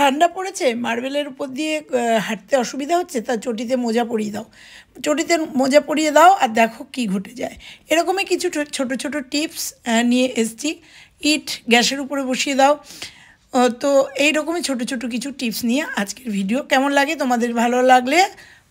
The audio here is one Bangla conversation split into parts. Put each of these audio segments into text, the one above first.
ঠান্ডা পড়েছে, মার্বেলের উপর দিয়ে হাঁটতে অসুবিধা হচ্ছে, তা চটিতে মোজা পরিয়ে দাও। চটিতে মোজা পরিয়ে দাও আর দেখো কি ঘটে যায়। এরকমই কিছু ছোট ছোট টিপস নিয়ে এসছি। ইট গ্যাসের উপরে বসিয়ে দাও। তো এইরকমই ছোট ছোট কিছু টিপস নিয়ে আজকের ভিডিও। কেমন লাগে তোমাদের? ভালো লাগলে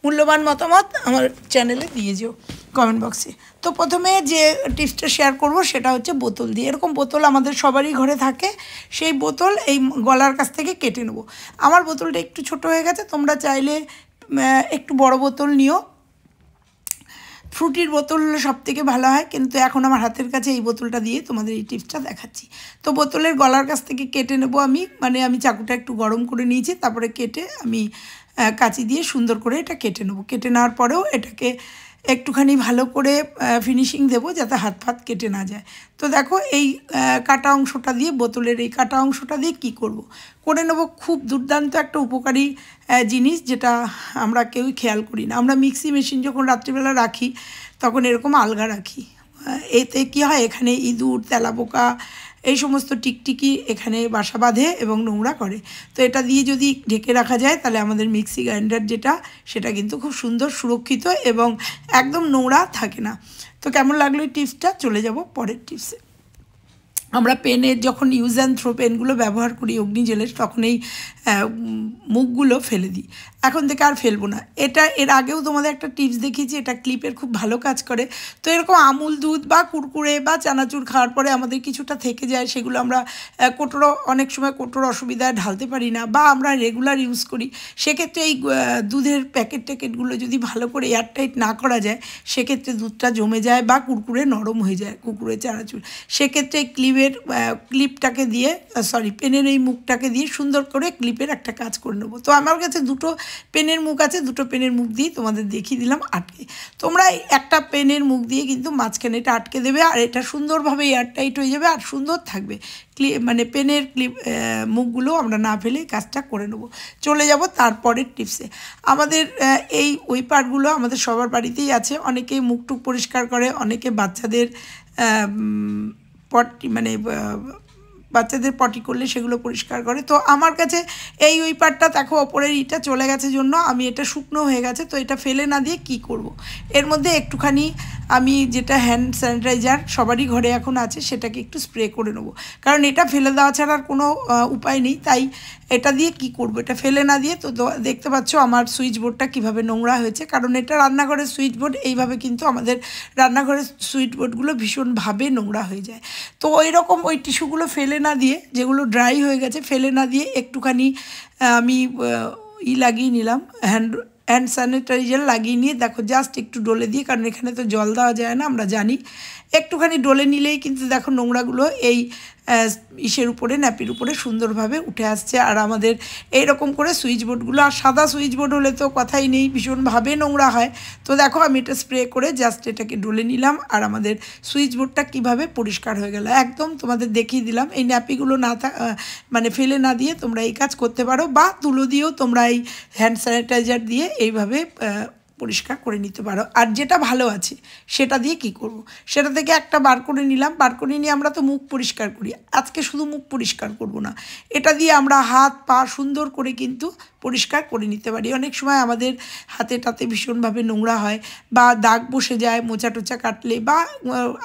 মূল্যবান মতামত আমার চ্যানেলে দিয়ে যেও কমেন্ট বক্সে। তো প্রথমে যে টিপসটা শেয়ার করব সেটা হচ্ছে বোতল দিয়ে। এরকম বোতল আমাদের সবারই ঘরে থাকে। সেই বোতল এই গলার কাছ থেকে কেটে নেব। আমার বোতলটা একটু ছোট হয়ে গেছে, তোমরা চাইলে একটু বড় বোতল নিও। ফ্রুটির বোতল হলে সবথেকে ভালো হয়, কিন্তু এখন আমার হাতের কাছে এই বোতলটা দিয়ে তোমাদের এই টিপসটা দেখাচ্ছি। তো বোতলের গলার কাছ থেকে কেটে নেব আমি চাকুটা একটু গরম করে নিয়েছি, তারপরে কেটে আমি কাঁচি দিয়ে সুন্দর করে এটা কেটে নেব। কেটে নেওয়ার পরেও এটাকে একটুখানি ভালো করে ফিনিশিং দেবো যাতে হাত ফাত কেটে না যায়। তো দেখো এই কাটা অংশটা দিয়ে, বোতলের এই কাটা অংশটা দিয়ে কী করে নেব খুব দুর্দান্ত একটা উপকারী জিনিস, যেটা আমরা কেউই খেয়াল করি না। আমরা মিক্সি মেশিন যখন রাত্রিবেলা রাখি তখন এরকম আলগা রাখি। এতে কী হয়, এখানে ইঁদুর, তেলাপোকা, এই সমস্ত টিকটিকি এখানে বাসা বাঁধে এবং নোংরা করে। তো এটা দিয়ে যদি ঢেকে রাখা যায় তাহলে আমাদের মিক্সি গ্রাইন্ডার যেটা, সেটা কিন্তু খুব সুন্দর সুরক্ষিত এবং একদম নোংরা থাকে না। তো কেমন লাগলো এই টিপসটা? চলে যাব পরের টিপসে। আমরা পেনের যখন ইউজ অ্যান্ড থ্রো পেনগুলো ব্যবহার করি অগ্নি জেলের, তখন এই মুখগুলো ফেলে দিই। এখন থেকে আর ফেলবো না। এর আগেও তোমাদের একটা টিপস দেখিয়েছি, এটা ক্লিপের খুব ভালো কাজ করে। তো এরকম আমুল দুধ বা কুরকুরে বা চানাচুর খাওয়ার পরে আমাদের কিছুটা থেকে যায়, সেগুলো আমরা কোটোরও অনেক সময় কোটোর অসুবিধায় ঢালতে পারি না, বা আমরা রেগুলার ইউজ করি। সেক্ষেত্রে এই দুধের প্যাকেটগুলো যদি ভালো করে এয়ারটাইট না করা যায়, সেক্ষেত্রে দুধটা জমে যায় বা কুরকুরে নরম হয়ে যায়, কুরকুরে চানাচুর। সেক্ষেত্রে ক্লিপটাকে দিয়ে পেনের এই মুখটাকে দিয়ে সুন্দর করে ক্লিপের একটা কাজ করে নেবো। তো আমার কাছে দুটো পেনের মুখ আছে, দুটো পেনের মুখ দিয়ে তোমাদের দেখিয়ে দিলাম আটকে। তোমরা একটা পেনের মুখ দিয়ে কিন্তু মাঝখানে এটা আটকে দেবে, আর এটা সুন্দরভাবে এয়ারটাইট হয়ে যাবে আর সুন্দর থাকবে। পেনের মুখগুলো আমরা না ফেলে কাজটা করে নেবো। চলে যাব তারপরের টিপসে। আমাদের এই ওইপারগুলো আমাদের সবার বাড়িতেই আছে। অনেকেই মুখটুক পরিষ্কার করে, অনেকে বাচ্চাদের বাচ্চাদের পটি করলে সেগুলো পরিষ্কার করে। তো আমার কাছে ওই পাটটা দেখো ওপরের ইটা চলে গেছে জন্য আমি এটা শুকনো হয়ে গেছে। তো এটা ফেলে না দিয়ে কি করব, এর মধ্যে একটুখানি আমি যেটা হ্যান্ড স্যানিটাইজার সবারই ঘরে এখন আছে সেটাকে একটু স্প্রে করে নেবো, কারণ এটা ফেলে দেওয়া ছাড়া আর কোনো উপায় নেই। তাই এটা দিয়ে কি করব, এটা ফেলে না দিয়ে। তো দেখতে পাচ্ছ আমার সুইচ বোর্ডটা কীভাবে নোংরা হয়েছে, কারণ এটা রান্নাঘরের সুইচ বোর্ড। এইভাবে কিন্তু আমাদের রান্নাঘরের সুইচ বোর্ডগুলো ভীষণভাবে নোংরা হয়ে যায়। তো ওই রকম ওই টিস্যুগুলো ফেলে না দিয়ে, যেগুলো ড্রাই হয়ে গেছে ফেলে না দিয়ে, একটুখানি আমি লাগিয়ে নিলাম, হ্যান্ড স্যানিটাইজার লাগিয়ে নিয়ে দেখো জাস্ট একটু ডলে দিয়ে, কারণ এখানে তো জল দেওয়া যায় না আমরা জানি, একটুখানি ডলে নিলেই কিন্তু দেখো নোংরাগুলো এই ইসের উপরে, ন্যাপির উপরে সুন্দরভাবে উঠে আসছে। আর আমাদের এইরকম করে সুইচ বোর্ডগুলো, আর সাদা সুইচ বোর্ড হলে তো কথাই নেই, ভীষণভাবে নোংরা হয়। তো দেখো আমি এটা স্প্রে করে জাস্ট এটাকে ডলে নিলাম, আর আমাদের সুইচ বোর্ডটা কীভাবে পরিষ্কার হয়ে গেল একদম তোমাদের দেখিয়ে দিলাম। এই ন্যাপিগুলো ফেলে না দিয়ে তোমরা এই কাজ করতে পারো, বা তুলো দিয়েও তোমরা এই হ্যান্ড স্যানিটাইজার দিয়ে এইভাবে পরিষ্কার করে নিতে পারো। আর যেটা ভালো আছে সেটা দিয়ে কি করব, সেটা থেকে একটা বার করে নিলাম। বার করে নিয়ে আমরা তো মুখ পরিষ্কার করি, আজকে শুধু মুখ পরিষ্কার করব না, এটা দিয়ে আমরা হাত পা সুন্দর করে কিন্তু পরিষ্কার করে নিতে পারি। অনেক সময় আমাদের হাতে টাতে ভীষণভাবে নোংরা হয়, বা দাগ বসে যায় মোচা টোচা কাটলে, বা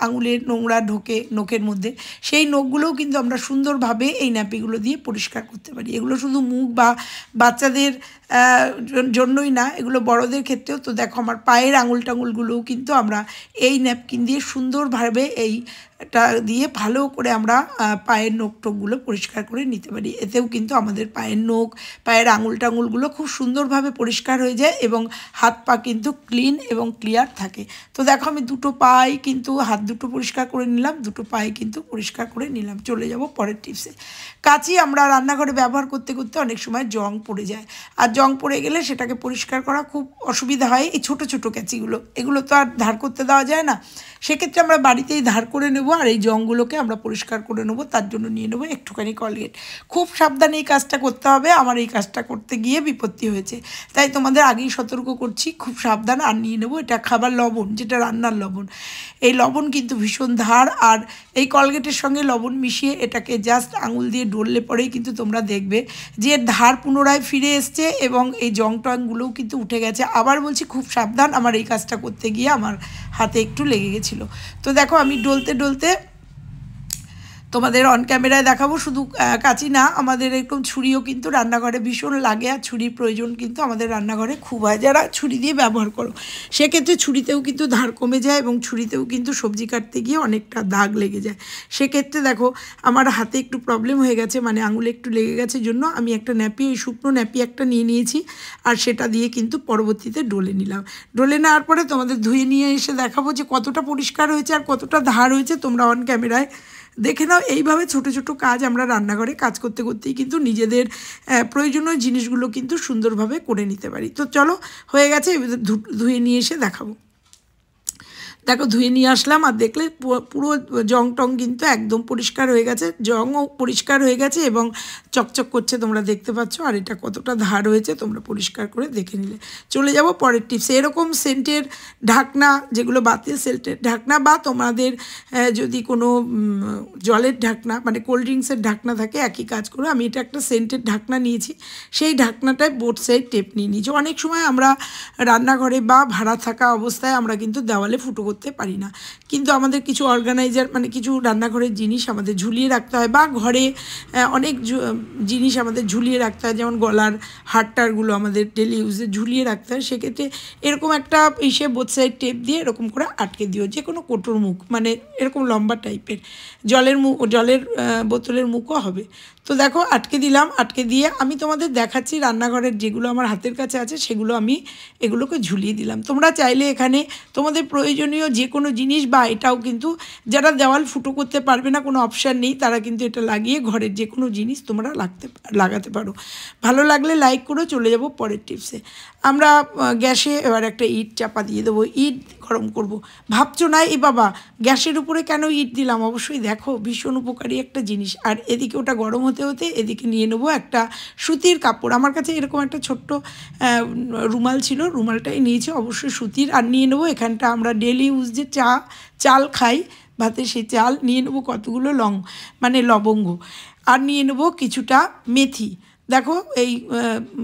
আঙুলের নোংরা ঢোকে নখের মধ্যে, সেই নখগুলোও কিন্তু আমরা সুন্দরভাবে এই ন্যাপিগুলো দিয়ে পরিষ্কার করতে পারি। এগুলো শুধু মুখ বা বাচ্চাদের জন্যই না, এগুলো বড়দের ক্ষেত্রেও। তো দেখো আমার পায়ের আঙুল টাঙুলগুলোও কিন্তু আমরা এই ন্যাপকিন দিয়ে সুন্দরভাবে এইটা দিয়ে ভালো করে আমরা পায়ের নখ টোকগুলো পরিষ্কার করে নিতে পারি। এতেও কিন্তু আমাদের পায়ের নখ, পায়ের আঙুল টাঙুলগুলো খুব সুন্দরভাবে পরিষ্কার হয়ে যায়, এবং হাত পা কিন্তু ক্লিন এবং ক্লিয়ার থাকে। তো দেখো আমি দুটো পায়ে কিন্তু হাত দুটো পরিষ্কার করে নিলাম, দুটো পায়ে কিন্তু পরিষ্কার করে নিলাম। চলে যাব পরের টিপসে। কাঁচি আমরা রান্নাঘরে ব্যবহার করতে করতে অনেক সময় জং পড়ে যায়, আর জং পড়ে গেলে সেটাকে পরিষ্কার করা খুব অসুবিধা হয়। এই ছোটো ছোটো কাঁচিগুলো, এগুলো তো আর ধার করতে দেওয়া যায় না, সেক্ষেত্রে আমরা বাড়িতেই ধার করে নেব দেবো আর এই জংগুলোকে আমরা পরিষ্কার করে নেবো। তার জন্য নিয়ে নেবো একটুখানি কলগেট। খুব সাবধানে এই কাজটা করতে হবে, আমার এই কাজটা করতে গিয়ে বিপত্তি হয়েছে, তাই তোমাদের আগেই সতর্ক করছি, খুব সাবধান। আর নিয়ে নেবো এটা খাবার লবণ, যেটা রান্নার লবণ। এই লবণ কিন্তু ভীষণ ধার, আর এই কলগেটের সঙ্গে লবণ মিশিয়ে এটাকে জাস্ট আঙুল দিয়ে ডললে পরেই কিন্তু তোমরা দেখবে যে ধার পুনরায় ফিরে এসছে এবং এই জং টংগুলোও কিন্তু উঠে গেছে। আবার বলছি খুব সাবধান, আমার এই কাজটা করতে গিয়ে আমার হাতে একটু লেগে গেছিলো। তো দেখো আমি ডলতে ডলতে তোমাদের অন ক্যামেরায় দেখাবো। শুধু কাঁচি না, আমাদের এরকম ছুরিও কিন্তু রান্নাঘরে ভীষণ লাগে, আর ছুরির প্রয়োজন কিন্তু আমাদের রান্নাঘরে খুব হয়। যারা ছুরি দিয়ে ব্যবহার করো সেক্ষেত্রে ছুরিতেও কিন্তু ধার কমে যায় এবং ছুরিতেও কিন্তু সবজি কাটতে গিয়ে অনেকটা দাগ লেগে যায়। সেক্ষেত্রে দেখো আমার হাতে একটু প্রবলেম হয়ে গেছে, মানে আঙুলে একটু লেগে গেছে, জন্য আমি একটা ন্যাপি, ওই শুকনো ন্যাপি একটা নিয়ে নিয়েছি, আর সেটা দিয়ে কিন্তু পরবর্তীতে ডলে নিলাম। ডলে নেওয়ার পরে তোমাদের ধুয়ে নিয়ে এসে দেখাবো যে কতটা পরিষ্কার হয়েছে আর কতটা ধার হয়েছে, তোমরা অন ক্যামেরায় দেখে নাও। এইভাবে ছোট ছোট কাজ আমরা রান্নাঘরে কাজ করতে করতেই কিন্তু নিজেদের প্রয়োজনীয় জিনিসগুলো কিন্তু সুন্দরভাবে করে নিতে পারি। তো চলো, হয়ে গেছে, ধুয়ে নিয়ে এসে দেখাবো। দেখো ধুয়ে নিয়ে আসলাম, আর দেখলে পুরো জং টং কিন্তু একদম পরিষ্কার হয়ে গেছে, জংও পরিষ্কার হয়ে গেছে এবং চকচক করছে, তোমরা দেখতে পাচ্ছ। আর এটা কতটা ধার হয়েছে তোমরা পরিষ্কার করে দেখে নিলে। চলে যাব পরের টিপস। এরকম সেন্টের ঢাকনা, যেগুলো বাতিল সেন্টের ঢাকনা, বা তোমাদের যদি কোনো জলের ঢাকনা মানে কোল্ড ড্রিঙ্কসের ঢাকনা থাকে, একই কাজ করো। আমি এটা একটা সেন্টের ঢাকনা নিয়েছি, সেই ঢাকনাটায় বোথ সাইড টেপ নিয়ে নিয়েছি। অনেক সময় আমরা রান্নাঘরে বা ভাড়া থাকা অবস্থায় আমরা কিন্তু দেওয়ালে ফুটো করতে পারি না, কিন্তু আমাদের কিছু অর্গানাইজার মানে কিছু রান্নাঘরের জিনিস আমাদের ঝুলিয়ে রাখতে হয়, বা ঘরে অনেক জিনিস আমাদের ঝুলিয়ে রাখতে হয়, যেমন গলার হারটারগুলো আমাদের ডেলি ইউজে ঝুলিয়ে রাখতে হয়। সেক্ষেত্রে এরকম একটা ইসে বোথ সাইড টেপ দিয়ে এরকম করে আটকে দিও, যে কোনো কোটোর মুখ, মানে এরকম লম্বা টাইপের জলের মুখ, জলের বোতলের মুখও হবে। তো দেখো আটকে দিলাম, আটকে দিয়ে আমি তোমাদের দেখাচ্ছি রান্নাঘরের যেগুলো আমার হাতের কাছে আছে সেগুলো আমি এগুলোকে ঝুলিয়ে দিলাম। তোমরা চাইলে এখানে তোমাদের প্রয়োজনীয় যে কোনো জিনিস, বা এটাও কিন্তু যারা দেওয়াল ফুটো করতে পারবে না, কোনো অপশান নেই, তারা কিন্তু এটা লাগিয়ে ঘরের যে কোনো জিনিস তোমরা লাগাতে পারো। ভালো লাগলে লাইক করো। চলে যাব পরের টিপসে। আমরা গ্যাসে এবার একটা ইট চাপা দিয়ে দেবো, ইট গরম করব। ভাবছো না এই বাবা গ্যাসের উপরে কেন ইট দিলাম, অবশ্যই দেখো ভীষণ উপকারী একটা জিনিস। আর এদিকে ওটা গরম হতে হতে এদিকে নিয়ে নেবো একটা সুতির কাপড়। আমার কাছে এরকম একটা ছোট্ট রুমাল ছিল, রুমালটাই নিয়েছি অবশ্যই সুতির। আর নিয়ে নেবো এখানটা আমরা ডেলি ইউজ যে চাল খাই ভাতে, সেই চাল নিয়ে নেবো, কতগুলো মানে লবঙ্গ, আর নিয়ে নেবো কিছুটা মেথি। দেখো এই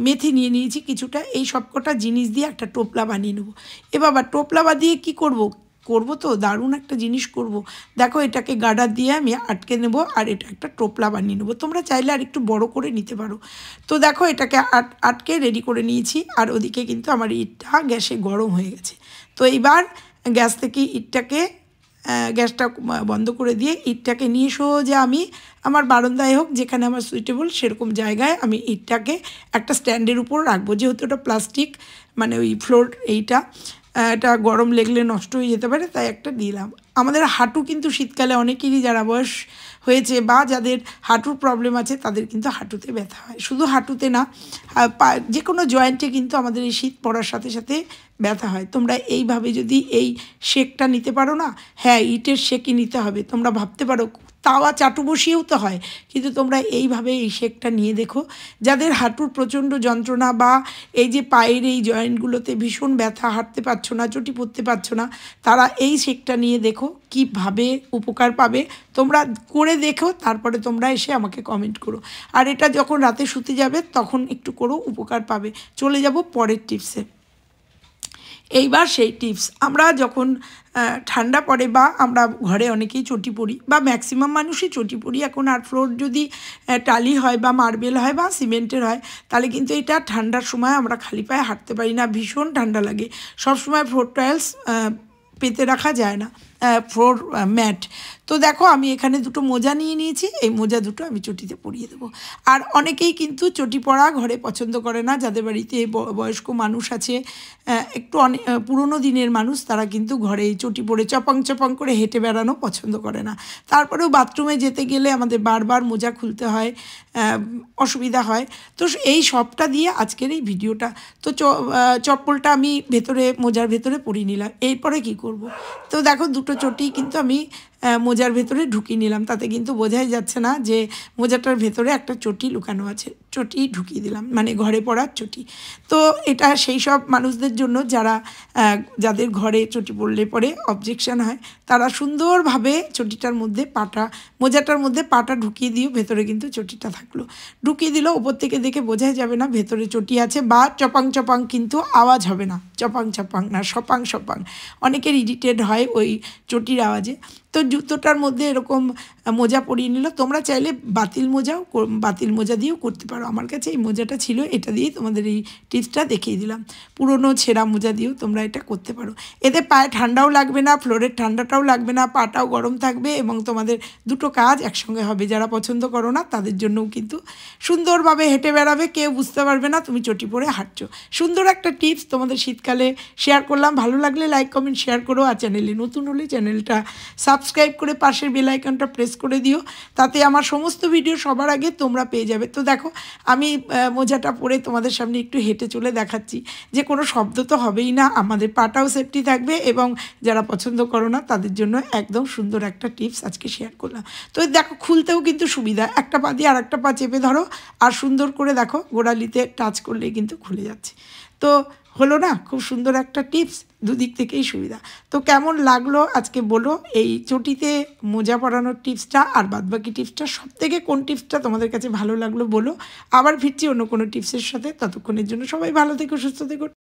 মেথি নিয়ে নিয়েছি কিছুটা। এই সবকটা জিনিস দিয়ে একটা টোপলা বানিয়ে নেবো। এবার টোপলা বানিয়ে কী করবো তো দারুণ একটা জিনিস করব। দেখো এটাকে গার্ডার দিয়ে আমি আটকে নেব, আর এটা একটা টোপলা বানিয়ে নেবো। তোমরা চাইলে আর একটু বড় করে নিতে পারো। তো দেখো এটাকে আটকে রেডি করে নিয়েছি, আর ওদিকে কিন্তু আমার ইটটা গ্যাসে গরম হয়ে গেছে। তো এইবার গ্যাস থেকে ইটটাকে গ্যাসটা বন্ধ করে দিয়ে ইটটাকে নিয়ে সোজা আমি আমার বারান্দায় হোক, যেখানে আমার সুইটেবল সেরকম জায়গায় আমি ইটটাকে একটা স্ট্যান্ডের উপর রাখবো। যেহেতু ওটা প্লাস্টিক, মানে ওই ফ্লোর এইটা, এটা গরম লেগলে নষ্ট হয়ে যেতে পারে, তাই একটা দিলাম। আমাদের হাঁটু কিন্তু শীতকালে অনেকেরই, যারা বয়স হয়েছে বা যাদের হাঁটুর প্রবলেম আছে, তাদের কিন্তু হাঁটুতে ব্যথা হয়। শুধু হাঁটুতে না, যে কোনো জয়েন্টে কিন্তু আমাদের এই শীত পড়ার সাথে সাথে ব্যথা হয়। তোমরা এইভাবে যদি এই শেকটা নিতে পারো না, হ্যাঁ ইটের শেকই নিতে হবে। তোমরা ভাবতে পারো তাওয়া চাটু বসিয়েও তো হয়, কিন্তু তোমরা এইভাবে এই শেকটা নিয়ে দেখো। যাদের হাঁটুর প্রচণ্ড যন্ত্রণা বা এই যে পায়ের এই জয়েন্টগুলোতে ভীষণ ব্যথা, হাঁটতে পারছো না, চটি পড়তে পারছো না, তারা এই শেকটা নিয়ে দেখো কীভাবে উপকার পাবে। তোমরা করে দেখো, তারপরে তোমরা এসে আমাকে কমেন্ট করো। আর এটা যখন রাতে শুতে যাবে তখন একটু করো, উপকার পাবে। চলে যাব পরের টিপসে। এইবার সেই টিপস, আমরা যখন ঠান্ডা পড়ে বা আমরা ঘরে অনেকেই চটি পড়ি, বা ম্যাক্সিমাম মানুষই চটি পড়ি এখন। আর ফ্লোর যদি টালি হয় বা মার্বেল হয় বা সিমেন্টের হয়, তাহলে কিন্তু এটা ঠান্ডার সময় আমরা খালি পায়ে হাঁটতে পারি না, ভীষণ ঠান্ডা লাগে। সবসময় ফ্লোর টাইলস পেতে রাখা যায় না, ফ্লোর ম্যাট। তো দেখো আমি এখানে দুটো মোজা নিয়ে নিয়েছি, এই মোজা দুটো আমি চটিতে পরিয়ে দেবো। আর অনেকেই কিন্তু চটি পরা ঘরে পছন্দ করে না, যাদের বাড়িতে বয়স্ক মানুষ আছে, একটু পুরনো দিনের মানুষ, তারা কিন্তু ঘরে চটি পরে চপাং চপাং করে হেঁটে বেড়ানো পছন্দ করে না। তারপরেও বাথরুমে যেতে গেলে আমাদের বারবার মোজা খুলতে হয়, অসুবিধা হয়। তো এই সবটা দিয়ে আজকের এই ভিডিওটা। তো চপ্পলটা আমি মোজার ভেতরে পরিয়ে নিলাম। এরপরে কি করব? তো দেখো দুটো চটি কিন্তু আমি মোজার ভেতরে ঢুকিয়ে নিলাম, তাতে কিন্তু বোঝাই যাচ্ছে না যে মোজাটার ভেতরে একটা চটি লুকানো আছে। চটি ঢুকিয়ে দিলাম, মানে ঘরে পরার চটি। তো এটা সেই সব মানুষদের জন্য যাদের ঘরে চটি পরলে পরে অবজেকশন হয়, তারা সুন্দরভাবে চটিটার মধ্যে মোজাটার মধ্যে পাটা ঢুকিয়ে দিও, ভেতরে কিন্তু চটিটা থাকলো। ঢুকিয়ে দিল, ওপর থেকে দেখে বোঝাই যাবে না ভেতরে চটি আছে, বা চপাং চপাং কিন্তু আওয়াজ হবে না, চপাং চপাং না, সপাং সপাং। অনেকের ইরিটেট হয় ওই চটির আওয়াজে। তো জুতোটার মধ্যে এরকম মোজা পরিয়ে নিল। তোমরা চাইলে বাতিল মোজা দিয়েও করতে পারো। আমার কাছে এই মোজাটা ছিল, এটা দিয়েই তোমাদের এই টিপসটা দেখিয়ে দিলাম। পুরনো ছেঁড়া মোজা দিয়েও তোমরা এটা করতে পারো। এতে পায়ে ঠান্ডাও লাগবে না, ফ্লোরের ঠান্ডাটাও লাগবে না, পাটাও গরম থাকবে, এবং তোমাদের দুটো কাজ একসঙ্গে হবে। যারা পছন্দ করো না তাদের জন্যও কিন্তু সুন্দরভাবে হেঁটে বেড়াবে, কেউ বুঝতে পারবে না তুমি চটি পরে হাঁটছো। সুন্দর একটা টিপস তোমাদের শীতকালে শেয়ার করলাম। ভালো লাগলে লাইক কমেন্ট শেয়ার করো, আর চ্যানেলে নতুন হলে চ্যানেলটা সাবস্ক্রাইব করে পাশের বেল আইকনটা প্রেস করে দিও, তাতে আমার সমস্ত ভিডিও সবার আগে তোমরা পেয়ে যাবে। তো দেখো, আমি মোজাটা পরে তোমাদের সামনে একটু হেঁটে চলে দেখাচ্ছি, যে কোনো শব্দ তো হবেই না, আমাদের পাটাও সেফটি থাকবে, এবং যারা পছন্দ করো না তাদের জন্য একদম সুন্দর একটা টিপস আজকে শেয়ার করলাম। তো দেখো, খুলতেও কিন্তু সুবিধা, একটা পা দিয়ে আর একটা পা চেপে ধরো, আর সুন্দর করে দেখো গোড়ালিতে টাচ করলেই কিন্তু খুলে যাচ্ছে। তো হলো না, খুব সুন্দর একটা টিপস, দুদিক থেকেই সুবিধা। তো কেমন লাগলো আজকে বলো এই চটিতে মোজা পরানোর টিপসটা, আর বাদবাকি টিপসটা সবথেকে কোন টিপসটা তোমাদের কাছে ভালো লাগলো বলো। আবার ফিরছি অন্য কোনো টিপসের সাথে, ততক্ষণের জন্য সবাই ভালো থেকো, সুস্থ থেকো।